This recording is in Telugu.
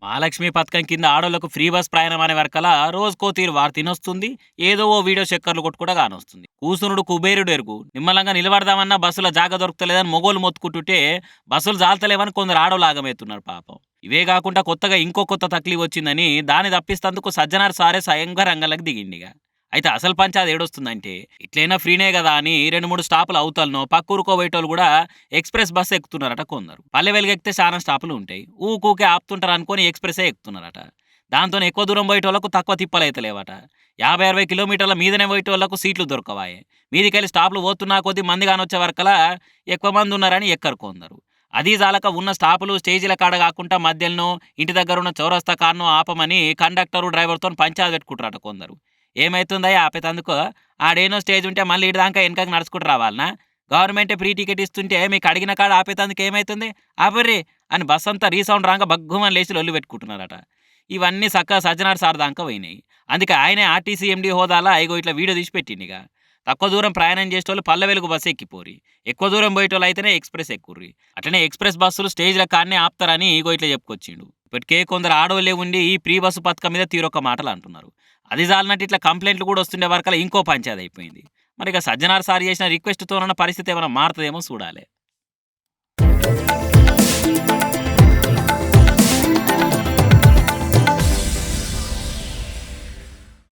మహాలక్ష్మి పథకం కింద ఆడోళ్లకు ఫ్రీ బస్ ప్రయాణం అనే వరకలా రోజుకో తీరు వారు తినొస్తుంది. ఏదో ఓ వీడియో చక్కర్లు కొట్టు కూడా కానొస్తుంది. కూసునుడు కుబేరుడు ఎరుగు. నిమ్మలంగా నిలబడదామన్నా బస్సులో జాగ దొరుకుతలేదని మొగోలు మొత్తుకుంటుంటే బస్సులు జాలతలేవని కొందరు ఆడోళ్ళు ఆగమవుతున్నారు పాపం. ఇవే కాకుండా కొత్తగా ఇంకో కొత్త తక్లీఫ్ వచ్చిందని దాన్ని తప్పిస్తందుకు సజ్జనార్ సారే స్వయంగా రంగంలోకి దిగిండిగా. అయితే అసలు పంచాది ఏడొస్తుందంటే ఇట్లైనా ఫ్రీనే కదా అని 2, 3 స్టాపులు అవుతలనో పక్కూరుకో పోయేటోళ్ళు కూడా ఎక్స్‌ప్రెస్ బస్సు ఎక్కుతున్నారట కొందరు. పల్లె వెలుగెక్కితే చాలా స్టాపులు ఉంటాయి. ఊకూకే ఆపుతుంటారు అనుకోని ఎక్స్‌ప్రెస్సే ఎక్కుతున్నారట. దాంతోనే ఎక్కువ దూరం పోయేటోళ్ళకు తక్కువ తిప్పలైతలేవట. 50, 60 కిలోమీటర్ల మీదనే పోయేటోళ్ళకు సీట్లు దొరకవాయే. మీదికెళ్ళి స్టాపులు పోతున్నా కొద్దీ మంది కానొచ్చే వరకలా ఎక్కువ మంది ఉన్నారని ఎక్కరు కొందరు. అది జాలక ఉన్న స్టాపులు స్టేజీల కాడ కాకుండా మధ్యలనో ఇంటి దగ్గరున్న చౌరస్తా కాడనో ఆపమని కండక్టరు, డ్రైవర్‌తోని పంచాయతీ పెట్టుకుంటారట కొందరు. ఏమైతుందయ్యా ఆపేతందుకు? ఆడేనో స్టేజ్ ఉంటే మళ్ళీ ఈడిదాంకా ఎనకకి నడుచుకుంటూ రావాలనా? గవర్నమెంటే ఫ్రీ టికెట్ ఇస్తుంటే మీకు అడిగిన కాడ ఆపేతందుకు ఏమైతుంది? ఆపుర్రి అని బస్సంతా రీసౌండ్ రాంగా బగ్గుమని లేచి లొల్లి పెట్టుకుంటున్నారట. ఇవన్నీ సక్కగా సజ్జనార్ సార్ దాంకా పోయినాయి. అందుకే ఆయనే ఆర్టీసీ ఎండీ హోదాలా ఇగో ఇట్లా వీడియో తీసి పెట్టిండిగ. తక్కువ దూరం ప్రయాణం చేసేటోళ్ళు పల్లె వెలుగు బస్సు ఎక్కిపోరి. ఎక్కువ దూరం పోయేటోళ్ళు అయితేనే ఎక్స్‌ప్రెస్ ఎక్కుర్రి. అట్లనే ఎక్స్‌ప్రెస్ బస్సులు స్టేజ్‌ల కాడనే ఆపుతారని ఇగో ఇట్లా చెప్పుకొచ్చిండు. ఇప్పటికే కొందరు ఆడోళ్ళే ఉండి ఈ ఫ్రీ బస్సు పథకం మీద తీరొక్క మాటలు అంటున్నారు. అది జాలనట్టు ఇట్లా కంప్లైంట్లు కూడా వస్తుండే వరకల్లా ఇంకో పంచాయతీ అయిపోయింది. మరి ఇక సజ్జనార్ సార్ చేసిన రిక్వెస్ట్‌తోనన్న పరిస్థితి ఏమైనా మారుతదేమో చూడాలే.